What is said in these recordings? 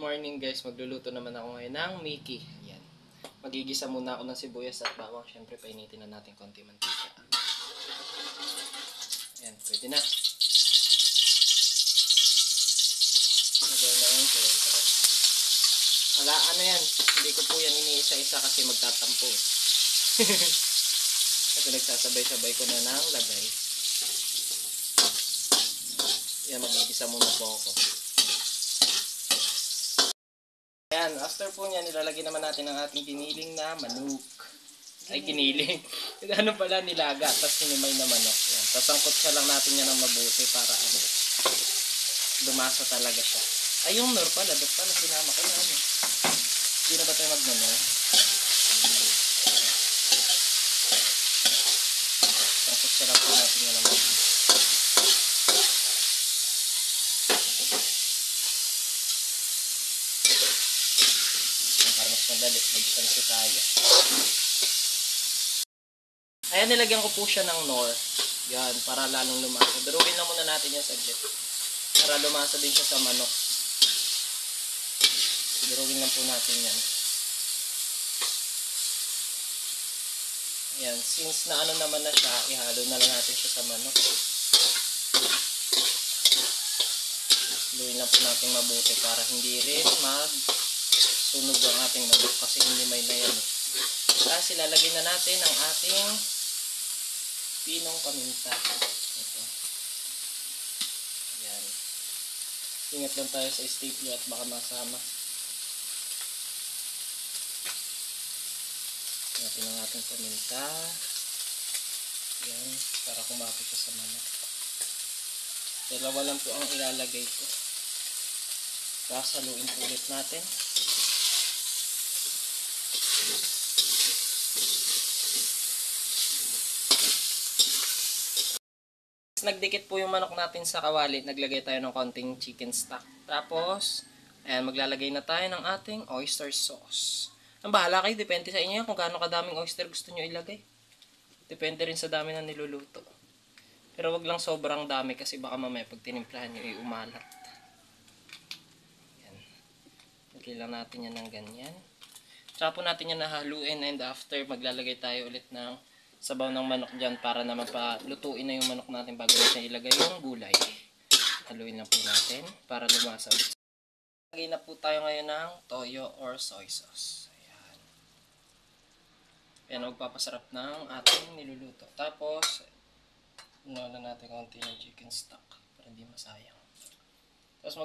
morning guys, magluluto naman ako ngayon ng Mickey. Ayan. Magigisa muna ako ng sibuyas at bawang. Siyempre, painitin na natin konti mantika. Ayan, pwede na. Lagay na yun, siyempre. Ano yan, hindi ko po yan iniisa-isa kasi magtatampo. Kasi nagsasabay-sabay ko na ng lagay. Ayan, magigisa muna po ako. Ayan, after po niya, nilalagay naman natin ang ating giniling na manok. Ay, giniling. Ano pala, nilaga, tapos hinimay na manok. Ayan, sasangkot siya lang natin yan ng mabuti para lumasa talaga siya. Ay, yung nor pala, doon pala, sinama ko na ano. Hindi na ba tayo mag-nor? Sangkot siya lang po natin yan ng mabuti. Madali, magpansi tayo. Ayan, nilagyan ko po siya ng nor. Yan, para lalong lumasa. Durugin lang muna natin yan saglit. Para lumasa din siya sa manok. Durugin lang po natin yan. Ayan, since na ano naman na siya, ihalo na lang natin siya sa manok. Haluin lang po natin mabuti para hindi rin sunog ang ating manok kasi hindi may na yan. Tapos ilalagay na natin ang ating pinong paminta. Ito. Ayan. Ingat lang tayo sa stapler at baka masama. Natin ang ating paminta. Ayan. Para kumapit siya sa manok. Dalawa lang po ang ilalagay ko. Tapos haluin po ulit natin. Nagdikit po yung manok natin sa kawali, naglagay tayo ng konting chicken stock. Tapos, ayan, maglalagay na tayo ng ating oyster sauce. Ang bahala kayo, depende sa inyo kung gaano kadaming oyster gusto nyo ilagay. Depende rin sa dami na niluluto. Pero wag lang sobrang dami kasi baka mamaya pag tinimplahan nyo, umalat. Ayan. Lagay lang natin yan ng ganyan. Tsaka po natin yan nahaluin and after maglalagay tayo ulit ng sabaw ng manok dyan para naman lutuin na yung manok natin bago natin ilagay yung gulay. Haluin lang po natin para lumasa ulit. Lagay na po tayo ngayon ng toyo or soy sauce. Ayan. Ayan, magpapasarap ng ating niluluto. Tapos, na natin konti ng chicken stock para hindi masayang. Tapos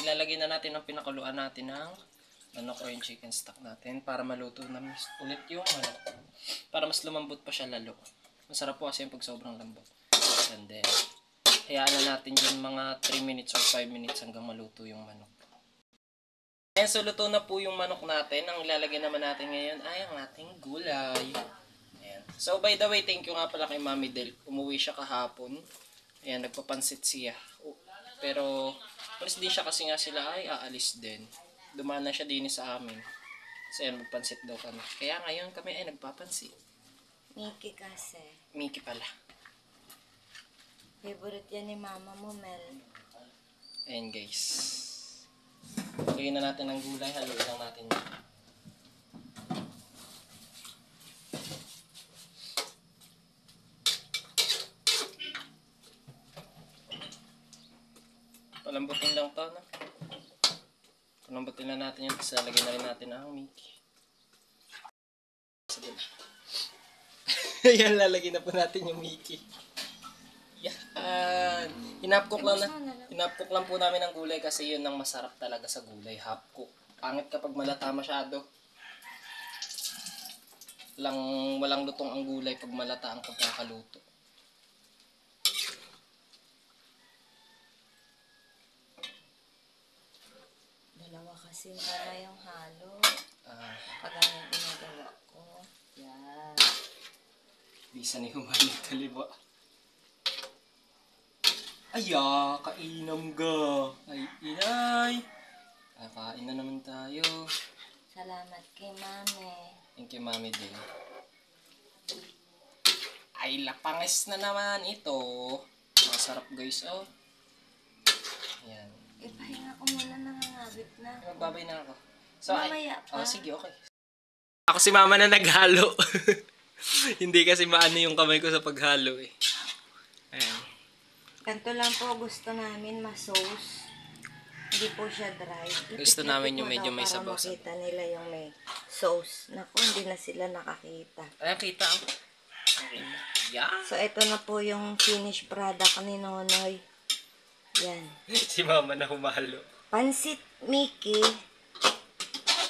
ilalagay na natin ang pinakuluan natin ng manok or yung chicken stock natin para maluto na ulit yung manok. Para mas lumambot pa siya lalo. Masarap po kasi yung pag sobrang lambot. And then, hayaan na natin dyan mga 3 minutes or 5 minutes hanggang maluto yung manok. Ayan, so luto na po yung manok natin. Ang ilalagay naman natin ngayon ay ang ating gulay. Ayan. So by the way, thank you nga pala kay Mami Del. Umuwi siya kahapon. Ayan, nagpapansit siya. Pero, alis din siya kasi nga sila ay aalis din. Dumaan na siya din sa amin. So yan, magpansit daw kami. Kaya ngayon kami ay nagpapansit. Mickey kasi. Mickey pala. Favorite yan ni mama mo, Mel. Ayan guys. Lagyan na natin ng gulay. Haluin lang natin yan. Palambutin lang to, no? Palambutin na natin yan. Tapos lalagyan na rin natin ang Mickey. Ayan, lalagyan na po natin yung Mickey. Yan. Hinapcook lang po namin ang gulay kasi yun ang masarap talaga sa gulay. Half-cook. Pangit kapag malata masyado. Walang lutong ang gulay pag malata ang pagkakaluto. Dalawa kasi para yung halo. Pag ano ginagawa ko. Yan. Bisa ni humalik kaliwa. Aya, kainam ga. Ay, inay. Kakain na naman tayo. Salamat kay Mami. Thank you, Mami din. Ay, lapangis na naman ito. Masarap guys, oh. Ayan. Ipahinga ko muna, nangangabit na. na. Magbabay na ako. So, Mamaya pa. sige, okay. Ako si mama na naghalo. Hindi kasi maano yung kamay ko sa paghalo eh. Ayan. Ganito lang po gusto namin ma-sauce. Hindi po siya dry. Gusto namin yung Ipit-ipit mo medyo daw may para sabaw-sabaw. makita nila yung may sauce. Naku, hindi na sila nakakita. Ayan, kita ako. Okay. Yeah. So, ito na po yung finished product ni Nonoy. Yan. Si mama na humalo. Pansit Mickey.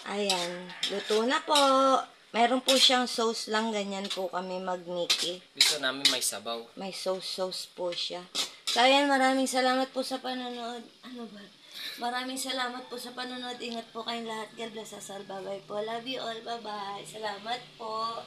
Ayan. Luto na po. Meron po siyang sauce lang. Ganyan po kami mag-Mickey. Gusto namin may sabaw. May sauce po siya. So, ayan. Maraming salamat po sa panonood. Ano ba? Maraming salamat po sa panonood. Ingat po kayong lahat. God bless us all. Bye-bye po. Love you all. Bye-bye. Salamat po.